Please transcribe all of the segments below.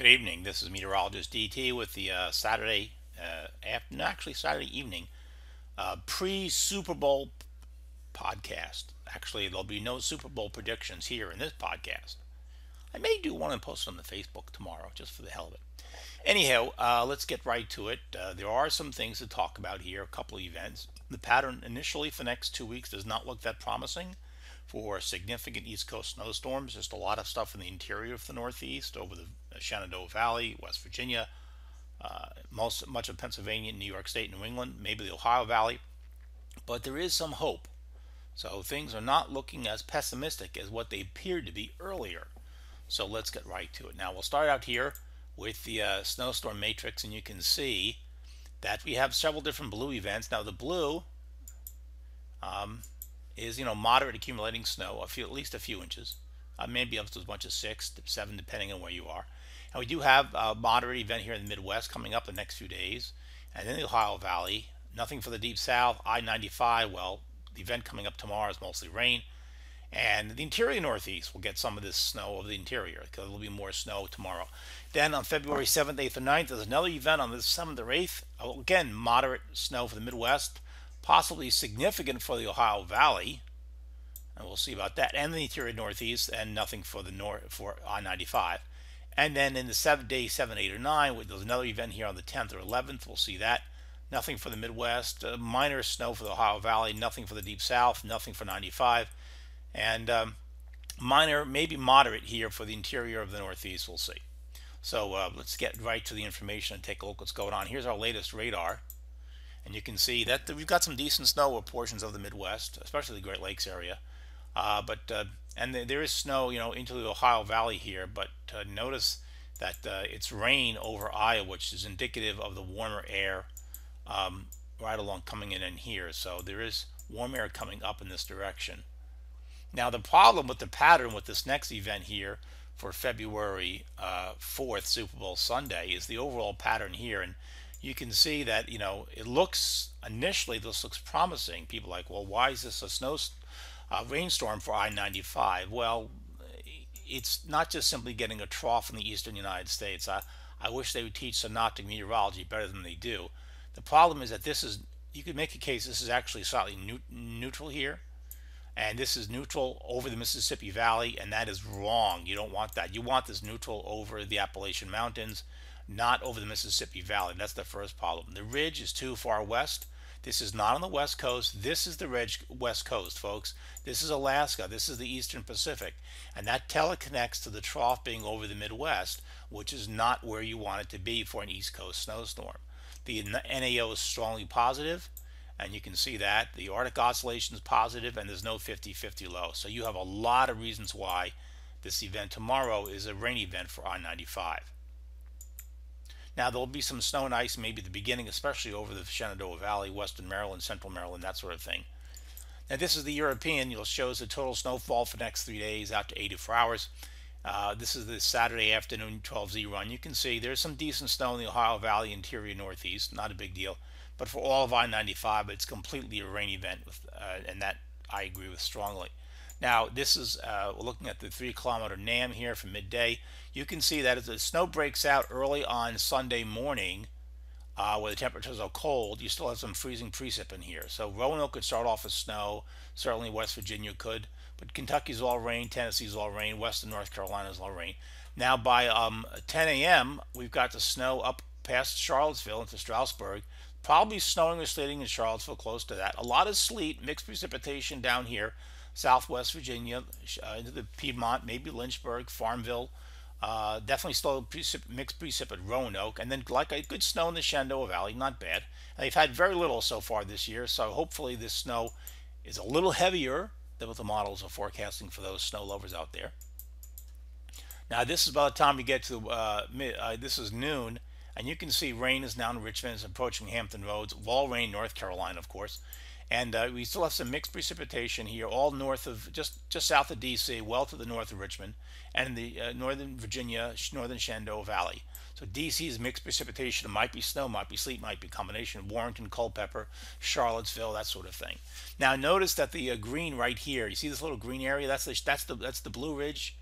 Good evening. This is meteorologist DT with the Saturday afternoon, actually Saturday evening, pre-Super Bowl podcast. Actually, there'll be no Super Bowl predictions here in this podcast. I may do one and post it on the Facebook tomorrow, just for the hell of it. Anyhow, let's get right to it. There are some things to talk about here. A couple of events. The pattern initially for the next 2 weeks does not look that promising for significant East Coast snowstorms. Just a lot of stuff in the interior of the Northeast, over the Shenandoah Valley, West Virginia, much of Pennsylvania, New York State, New England, maybe the Ohio Valley. But there is some hope. So things are not looking as pessimistic as what they appeared to be earlier. So let's get right to it. Now we'll start out here with the snowstorm matrix, and you can see that we have several different blue events. Now the blue is moderate accumulating snow, at least a few inches, maybe up to as much as 6 to 7 depending on where you are. And we do have a moderate event here in the Midwest coming up the next few days, and in the Ohio Valley. Nothing for the Deep South. I-95, well, the event coming up tomorrow is mostly rain. And the interior Northeast will get some of this snow over the interior because there will be more snow tomorrow. Then on February 7th, 8th, and 9th, there's another event on the 7th or 8th. Again, moderate snow for the Midwest, possibly significant for the Ohio Valley, and we'll see about that, and the interior Northeast, and nothing for the for I-95. And then in the 7 7, 8, or 9, there's another event here on the 10th or 11th. We'll see that. Nothing for the Midwest, minor snow for the Ohio Valley, nothing for the Deep South, nothing for 95, and minor, maybe moderate here for the interior of the Northeast. We'll see. So let's get right to the information and take a look what's going on. Here's our latest radar, and you can see that we've got some decent snow over portions of the Midwest, especially the Great Lakes area. And there is snow, into the Ohio Valley here, but notice that it's rain over Iowa, which is indicative of the warmer air right along coming in here. So there is warm air coming up in this direction. Now the problem with the pattern with this next event here for February 4th, Super Bowl Sunday, is the overall pattern here. And you can see that, it looks, initially this looks promising. People are like, well, why is this a rainstorm for I-95? Well, it's not just simply getting a trough in the eastern United States. I wish they would teach synoptic meteorology better than they do. The problem is that you could make a case this is actually slightly neutral here, and this is neutral over the Mississippi Valley, and that is wrong. You don't want that. You want this neutral over the Appalachian Mountains, not over the Mississippi Valley. That's the first problem. The ridge is too far west. This is not on the west coast. This is the ridge west coast, folks. This is Alaska. This is the eastern Pacific. And that teleconnects to the trough being over the Midwest, which is not where you want it to be for an East Coast snowstorm. The NAO is strongly positive, and you can see that. The Arctic Oscillation is positive, and there's no 50-50 low. So you have a lot of reasons why this event tomorrow is a rain event for I-95. Now, there'll be some snow and ice maybe at the beginning, especially over the Shenandoah Valley, western Maryland, central Maryland, that sort of thing. Now, this is the European. It shows the total snowfall for the next 3 days out to 84 hours. This is the Saturday afternoon 12Z run. You can see there's some decent snow in the Ohio Valley, interior Northeast. Not a big deal. But for all of I-95, it's completely a rain event, and that I agree with strongly. Now, this is we're looking at the 3-kilometer NAM here for midday. You can see that as the snow breaks out early on Sunday morning, where the temperatures are cold, you still have some freezing precip in here. So Roanoke could start off with snow. Certainly West Virginia could. But Kentucky's all rain, Tennessee's all rain, western North Carolina's all rain. Now by 10 a.m., we've got the snow up past Charlottesville into Stroudsburg. Probably snowing or sleeting in Charlottesville, close to that. A lot of sleet, mixed precipitation down here. Southwest Virginia, into the Piedmont, maybe Lynchburg, Farmville. Definitely still mixed precip at Roanoke, and then like a good snow in the Shenandoah Valley, not bad. And they've had very little so far this year, so hopefully this snow is a little heavier than what the models are forecasting for those snow lovers out there. Now this is by the time we get to this is noon, and you can see rain is now in Richmond, it's approaching Hampton Roads, all rain North Carolina, of course. And we still have some mixed precipitation here, all north of, just south of D.C., well to the north of Richmond, and in the northern Virginia, northern Shenandoah Valley. So D.C.'s mixed precipitation. It might be snow, might be sleet, might be a combination of Warrenton, Culpeper, Charlottesville, that sort of thing. Now notice that the green right here, you see this little green area? That's the Blue Ridge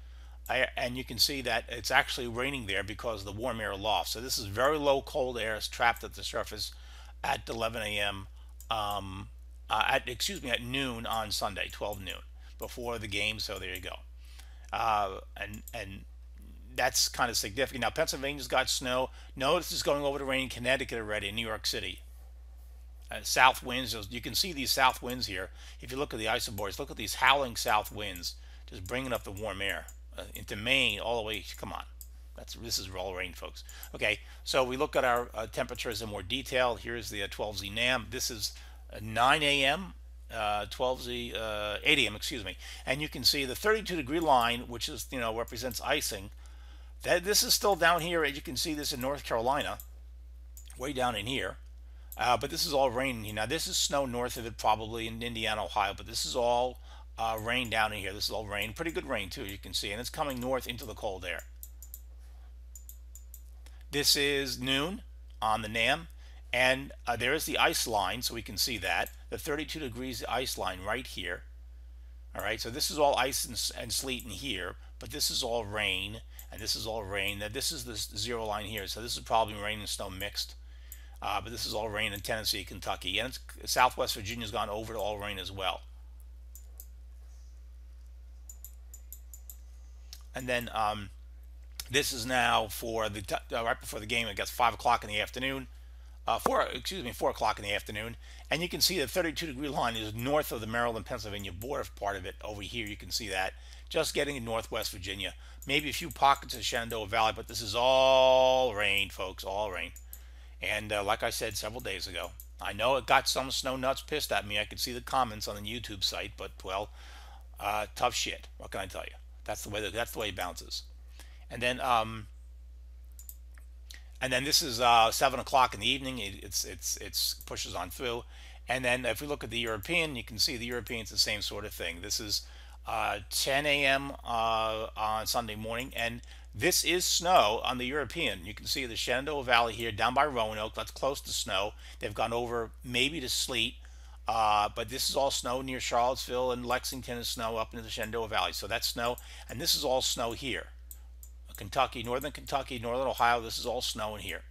And you can see that it's actually raining there because of the warm air loft. So this is very low cold air is trapped at the surface at 11 a.m. At excuse me, at noon on Sunday, 12 noon, before the game. So there you go. And that's kind of significant. Now Pennsylvania's got snow. Notice it's going over to rain in Connecticut already, in New York City. South winds. You can see these south winds here. If you look at the isoboards, look at these howling south winds, just bringing up the warm air into Maine all the way. Come on, this is all rain, folks. Okay, so we look at our temperatures in more detail. Here's the 12Z NAM. This is 9 a.m. 12Z 8 a.m. excuse me, and you can see the 32-degree line, which is represents icing. That this is still down here, as you can see this in North Carolina, way down in here. But this is all rain. Now this is snow north of it, probably in Indiana, Ohio. But this is all rain down in here. This is all rain, pretty good rain too, you can see, and it's coming north into the cold air. This is noon on the NAM, and there is the ice line, so we can see that the 32 degrees ice line right here. All right, so this is all ice and sleet in here, but this is all rain, and this is all rain. Now this is the zero line here, so this is probably rain and snow mixed. But this is all rain in Tennessee, Kentucky, and Southwest Virginia's gone over to all rain as well. And then this is now for the right before the game. I guess 5 o'clock in the afternoon. 4 o'clock in the afternoon, and you can see the 32-degree line is north of the Maryland-Pennsylvania border. Part of it over here, you can see that just getting in Northwest Virginia. Maybe a few pockets of Shenandoah Valley, but this is all rain, folks, all rain. And like I said several days ago, I know it got some snow nuts pissed at me. I could see the comments on the YouTube site, but well, tough shit. What can I tell you? That's the way it bounces. And then this is 7 o'clock in the evening. It's pushes on through. And then if we look at the European, you can see the European's the same sort of thing. This is 10 a.m. On Sunday morning, and this is snow on the European. You can see the Shenandoah Valley here down by Roanoke. That's close to snow. They've gone over maybe to sleet, but this is all snow near Charlottesville, and Lexington is snow up into the Shenandoah Valley. So that's snow, and this is all snow here. Kentucky, northern Ohio, this is all snow in here.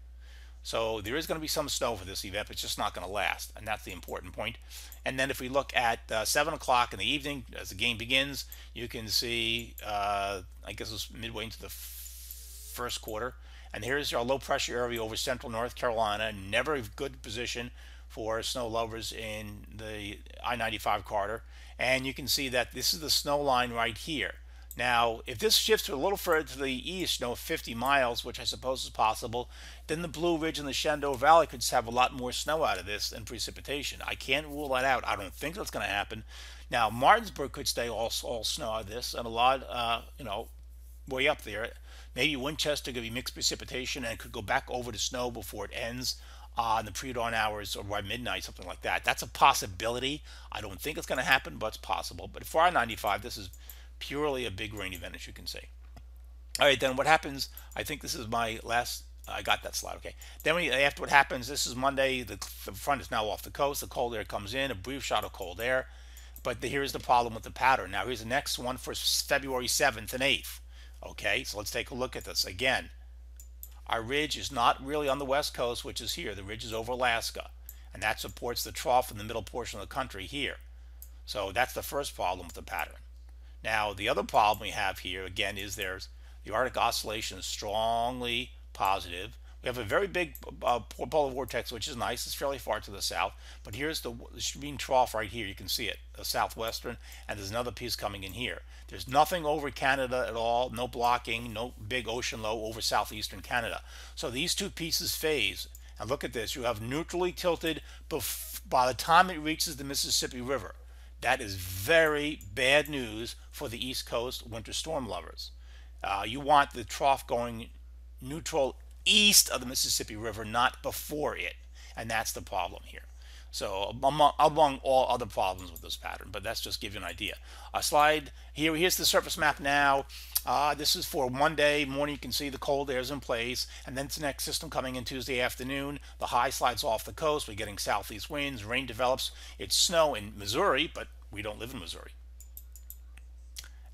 So there is going to be some snow for this event, but it's just not going to last, and that's the important point. And then if we look at 7 o'clock in the evening, as the game begins, you can see, I guess it's midway into the first quarter, and here's our low pressure area over central North Carolina. Never a good position for snow lovers in the I-95 corridor. And you can see that this is the snow line right here. Now, if this shifts a little further to the east, 50 miles, which I suppose is possible, then the Blue Ridge and the Shenandoah Valley could have a lot more snow out of this than precipitation. I can't rule that out. I don't think that's going to happen. Now, Martinsburg could stay all snow out of this, and a lot, way up there. Maybe Winchester could be mixed precipitation and could go back over to snow before it ends in the pre-dawn hours or by midnight, something like that. That's a possibility. I don't think it's going to happen, but it's possible. But for I-95, this is purely a big rain event, as you can see. All right, then what happens? I think this is my last. I got that slide. Okay. Then after what happens, this is Monday. The front is now off the coast. The cold air comes in, a brief shot of cold air. But here's the problem with the pattern. Now here's the next one for February 7th and 8th. Okay, so let's take a look at this again. Our ridge is not really on the west coast, which is here. The ridge is over Alaska, and that supports the trough in the middle portion of the country here. So that's the first problem with the pattern. Now, the other problem we have here, again, is the Arctic oscillation is strongly positive. We have a very big polar vortex, which is nice. It's fairly far to the south. But here's the stream trough right here. You can see it, the southwestern, and there's another piece coming in here. There's nothing over Canada at all, no blocking, no big ocean low over southeastern Canada. So these two pieces phase. And look at this. You have neutrally tilted by the time it reaches the Mississippi River. That is very bad news for the East Coast winter storm lovers. You want the trough going neutral east of the Mississippi River, not before it. And that's the problem here. So among all other problems with this pattern, but that's just give you an idea. A slide here. Here's the surface map now. This is for Monday morning. You can see the cold air is in place, and then it's the next system coming in Tuesday afternoon. The high slides off the coast. We're getting southeast winds. Rain develops. It's snow in Missouri, but we don't live in Missouri.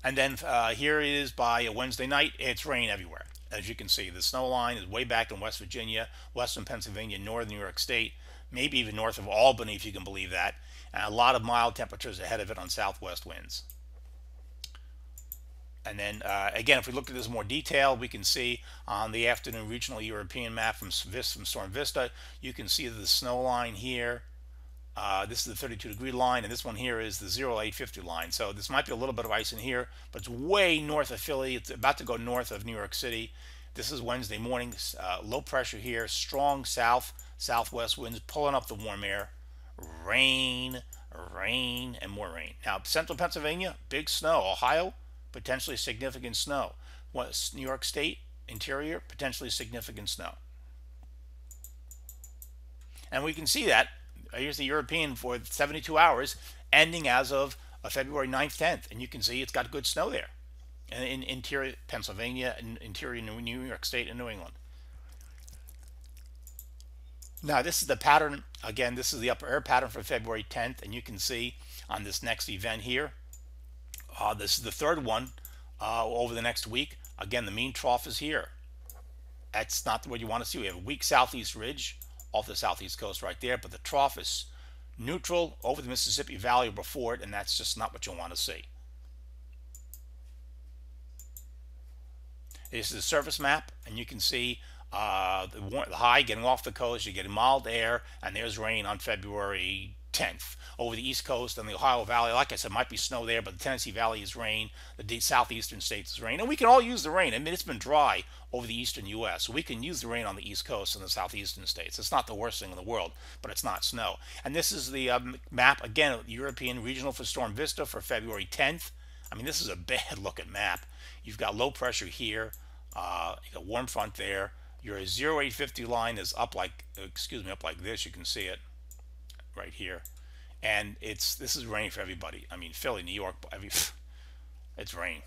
And then here it is by a Wednesday night. It's rain everywhere. As you can see, the snow line is way back in West Virginia, western Pennsylvania, northern New York State, maybe even north of Albany, if you can believe that. And a lot of mild temperatures ahead of it on southwest winds. And then again, if we look at this in more detail, we can see on the afternoon regional European map from Storm Vista, you can see the snow line here. This is the 32-degree line, and this one here is the 0850 line. So this might be a little bit of ice in here, but it's way north of Philly. It's about to go north of New York City. This is Wednesday morning. Low pressure here, strong southwest winds pulling up the warm air. Rain, rain, and more rain. Now, central Pennsylvania, big snow. Ohio, potentially significant snow. New York State, interior, potentially significant snow. And we can see that. Here's the European for 72 hours, ending as of February 9th, 10th. And you can see it's got good snow there in interior Pennsylvania and interior New York State and New England. Now, this is the pattern. Again, this is the upper air pattern for February 10th. And you can see on this next event here, this is the third one over the next week. Again, the mean trough is here. That's not what you want to see. We have a weak southeast ridge off the southeast coast right there, but the trough is neutral over the Mississippi Valley before it, and that's just not what you want to see. This is a surface map, and you can see the high getting off the coast. You're getting mild air, and there's rain on February 10th over the East Coast and the Ohio Valley. Like I said, might be snow there, but the Tennessee Valley is rain. The southeastern states is rain, and we can all use the rain. I mean, it's been dry over the eastern U.S., so we can use the rain on the East Coast and the southeastern states. It's not the worst thing in the world, but it's not snow. And this is the map, again, European regional for Storm Vista for February 10th. I mean, this is a bad looking map. You've got low pressure here. You got warm front there. Your 0850 line is up like, up like this. You can see it right here. And this is rain for everybody. I mean, Philly, New York, it's rain.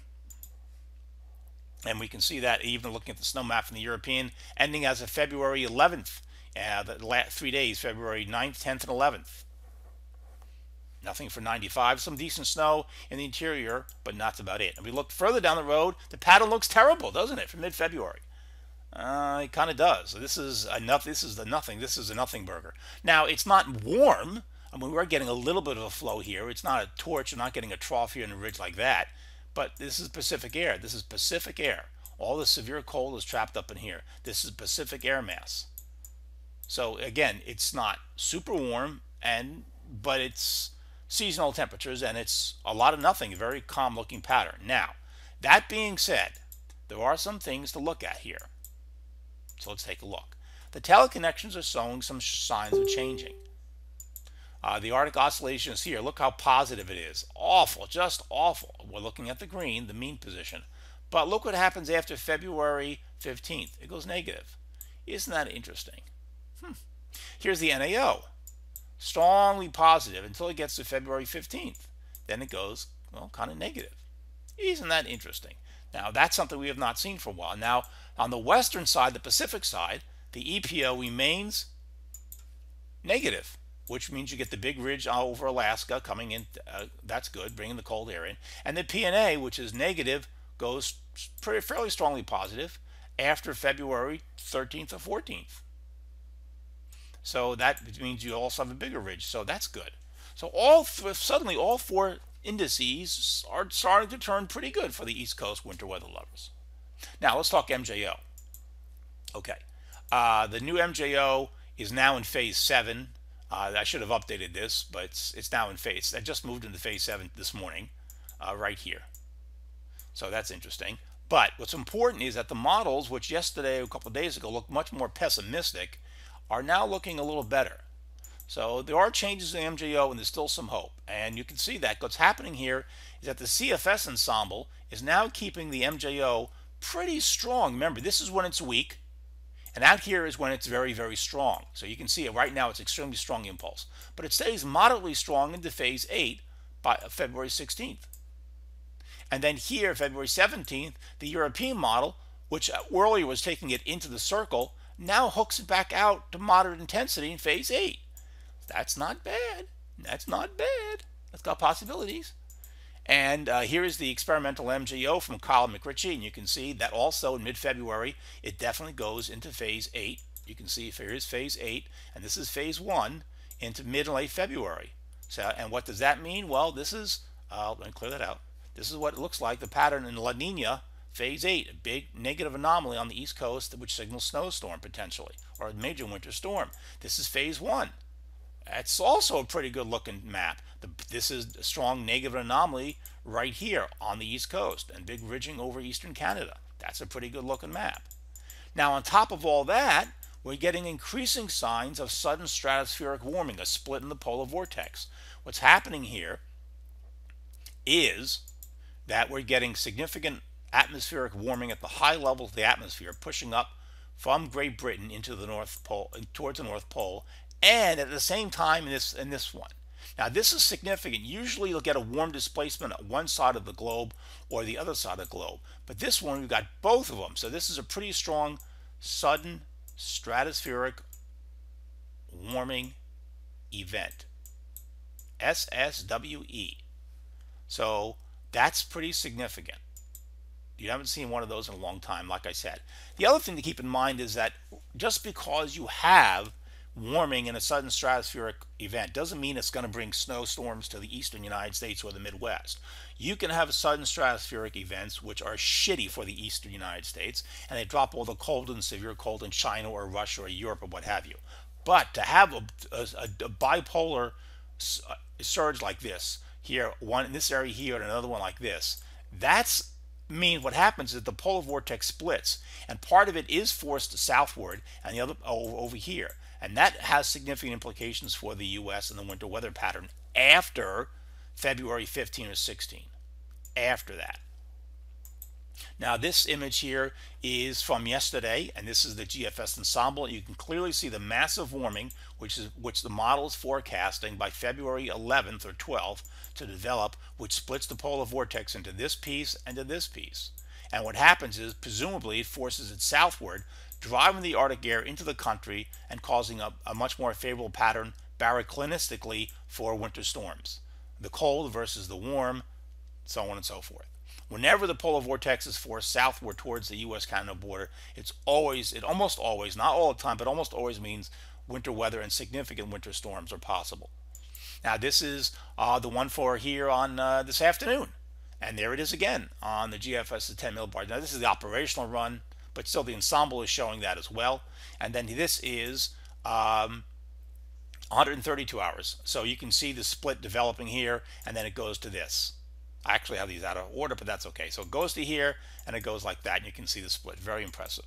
And we can see that even looking at the snow map from the European, ending as of February 11th. The last 3 days, February 9th, 10th, and 11th. Nothing for 95. Some decent snow in the interior, but that's about it. And we look further down the road, the pattern looks terrible, doesn't it, for mid-February? It kind of does. So this is enough. This is the nothing. This is a nothing burger. Now, it's not warm. I mean, we're getting a little bit of a flow here. It's not a torch. You're not getting a trough here in the ridge like that. But this is Pacific air. This is Pacific air. All the severe cold is trapped up in here. This is Pacific air mass. So again, it's not super warm, but it's seasonal temperatures, and it's a lot of nothing. A very calm looking pattern. Now, that being said, there are some things to look at here. So let's take a look. The teleconnections are showing some signs of changing. The Arctic oscillation is here. Look how positive it is. Awful, just awful. We're looking at the green, the mean position. But look what happens after February 15th. It goes negative. Isn't that interesting? Here's the NAO. Strongly positive until it gets to February 15th. Then it goes, well, kind of negative. Isn't that interesting? Now, that's something we have not seen for a while. Now, on the western side, the Pacific side, the EPO remains negative, which means you get the big ridge over Alaska coming in. That's good, bringing the cold air in. And the PNA, which is negative, goes fairly strongly positive after February 13th or 14th. So that means you also have a bigger ridge. So that's good. So suddenly all four indices are starting to turn pretty good for the East Coast winter weather lovers. Now let's talk MJO. Okay, the new MJO is now in phase 7. I should have updated this, but it's now in phase. I just moved into phase 7 this morning, right here. So that's interesting. But what's important is that the models, which yesterday, a couple of days ago, looked much more pessimistic, are now looking a little better. So there are changes in the MJO, and there's still some hope. And you can see that what's happening here is that the CFS ensemble is now keeping the MJO pretty strong. Remember, this is when it's weak, and out here is when it's very, very strong. So you can see it right now, it's extremely strong impulse. But it stays moderately strong into phase 8 by February 16th. And then here, February 17th, the European model, which earlier was taking it into the circle, now hooks it back out to moderate intensity in phase 8. That's not bad. That's not bad. That's got possibilities. And here is the experimental MGO from Colin McRitchie, and you can see that also in mid-February it definitely goes into phase 8. You can see here is phase 8, and this is phase 1 into mid and late February. So, and what does that mean? Well, this is, let me clear that out. This is what it looks like, the pattern in La Nina phase 8, a big negative anomaly on the East Coast which signals snowstorm potentially, or a major winter storm. This is phase 1. That's also a pretty good looking map. This is a strong negative anomaly right here on the East Coast and big ridging over eastern Canada. That's a pretty good looking map. Now on top of all that, we're getting increasing signs of sudden stratospheric warming, a split in the polar vortex. What's happening here is that we're getting significant atmospheric warming at the high levels of the atmosphere, pushing up from Great Britain into the North Pole, towards the North Pole, and at the same time in this one. Now this is significant. Usually you'll get a warm displacement at one side of the globe or the other side of the globe, but this one we've got both of them. So this is a pretty strong sudden stratospheric warming event, SSWE. So that's pretty significant. You haven't seen one of those in a long time, like I said. The other thing to keep in mind is that just because you have warming in a sudden stratospheric event doesn't mean it's going to bring snowstorms to the eastern United States or the Midwest. You can have sudden stratospheric events which are shitty for the eastern United States, and they drop all the cold and severe cold in China or Russia or Europe or what have you. But to have a bipolar surge like this, here, one in this area here and another one like this, that's mean what happens is the polar vortex splits, and part of it is forced southward and the other over here, and that has significant implications for the US and the winter weather pattern after February 15 or 16, after that. Now this image here is from yesterday, and this is the GFS ensemble. You can clearly see the massive warming which the model is forecasting by February 11th or 12th to develop, which splits the polar vortex into this piece and to this piece. And what happens is presumably it forces it southward, driving the Arctic air into the country and causing a much more favorable pattern barochronistically for winter storms. The cold versus the warm, so on and so forth. Whenever the polar vortex is forced southward towards the US-Canada border, it almost always, not all the time, but almost always means winter weather and significant winter storms are possible. Now this is the one for here on this afternoon. And there it is again on the GFS 10 millibar. Now this is the operational run, but still the ensemble is showing that as well. And then this is 132 hours. So you can see the split developing here, and then it goes to this. I actually have these out of order, but that's okay. So it goes to here, and it goes like that, and you can see the split. Very impressive.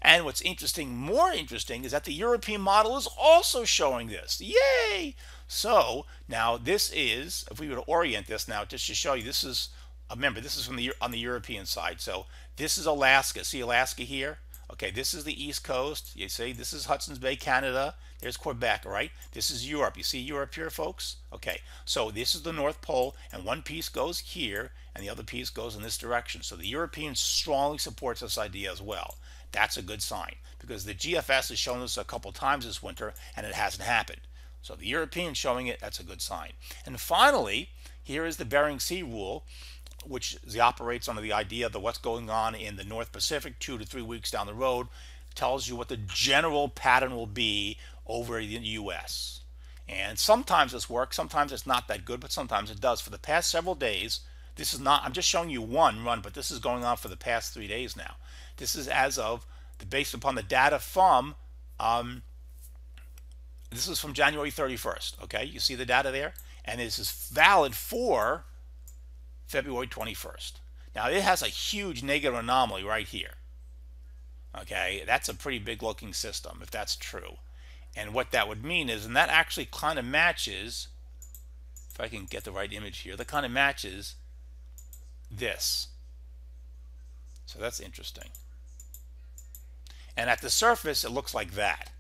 And what's interesting, more interesting, is that the European model is also showing this. Yay! So now this is, if we were to orient this now, just to show you, this is, remember, this is from on the European side. So this is Alaska. See Alaska here? Okay, this is the East Coast. You see, this is Hudson's Bay, Canada. There's Quebec, right? This is Europe. You see Europe here, folks? Okay, so this is the North Pole, and one piece goes here, and the other piece goes in this direction. So the European strongly supports this idea as well. That's a good sign, because the GFS has shown this a couple times this winter, and it hasn't happened. So the European showing it, that's a good sign. And finally, here is the Bering Sea rule, which operates under the idea that what's going on in the North Pacific 2 to 3 weeks down the road tells you what the general pattern will be over the US. And sometimes this works, sometimes it's not that good, but sometimes it does. For the past several days, this is not, I'm just showing you one run, but this is going on for the past 3 days now. This is as of, based upon the data from, this is from January 31st, okay? You see the data there? And this is valid for February 21st. Now it has a huge negative anomaly right here. Okay, that's a pretty big looking system if that's true. And what that would mean is, and that actually kind of matches, if I can get the right image here, that kind of matches this. So that's interesting. And at the surface it looks like that.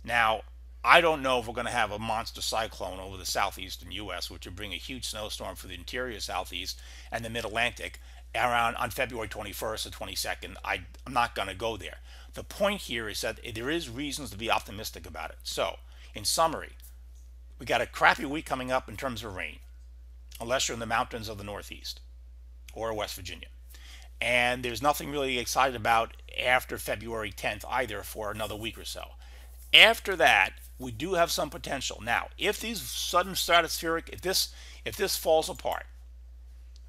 Now I don't know if we're going to have a monster cyclone over the southeastern US, which would bring a huge snowstorm for the interior southeast and the mid-Atlantic around on February 21st or 22nd. I'm not going to go there. The point here is that there is reasons to be optimistic about it. So, in summary, we got a crappy week coming up in terms of rain. unless you're in the mountains of the Northeast or West Virginia. And there's nothing really excited about after February 10th either for another week or so. After that, we do have some potential. Now, if these sudden stratospheric, if this falls apart,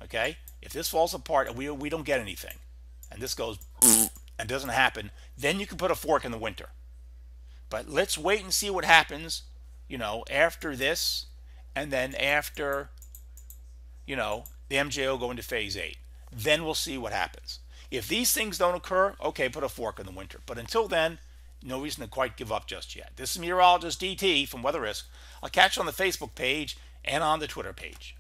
okay, if this falls apart and we don't get anything, and this goes and doesn't happen, then you can put a fork in the winter. But let's wait and see what happens, after this, and then after, the MJO go into phase 8. Then we'll see what happens. If these things don't occur, okay, put a fork in the winter. But until then, no reason to quite give up just yet. This is meteorologist DT from Weather Risk. I'll catch you on the Facebook page and on the Twitter page.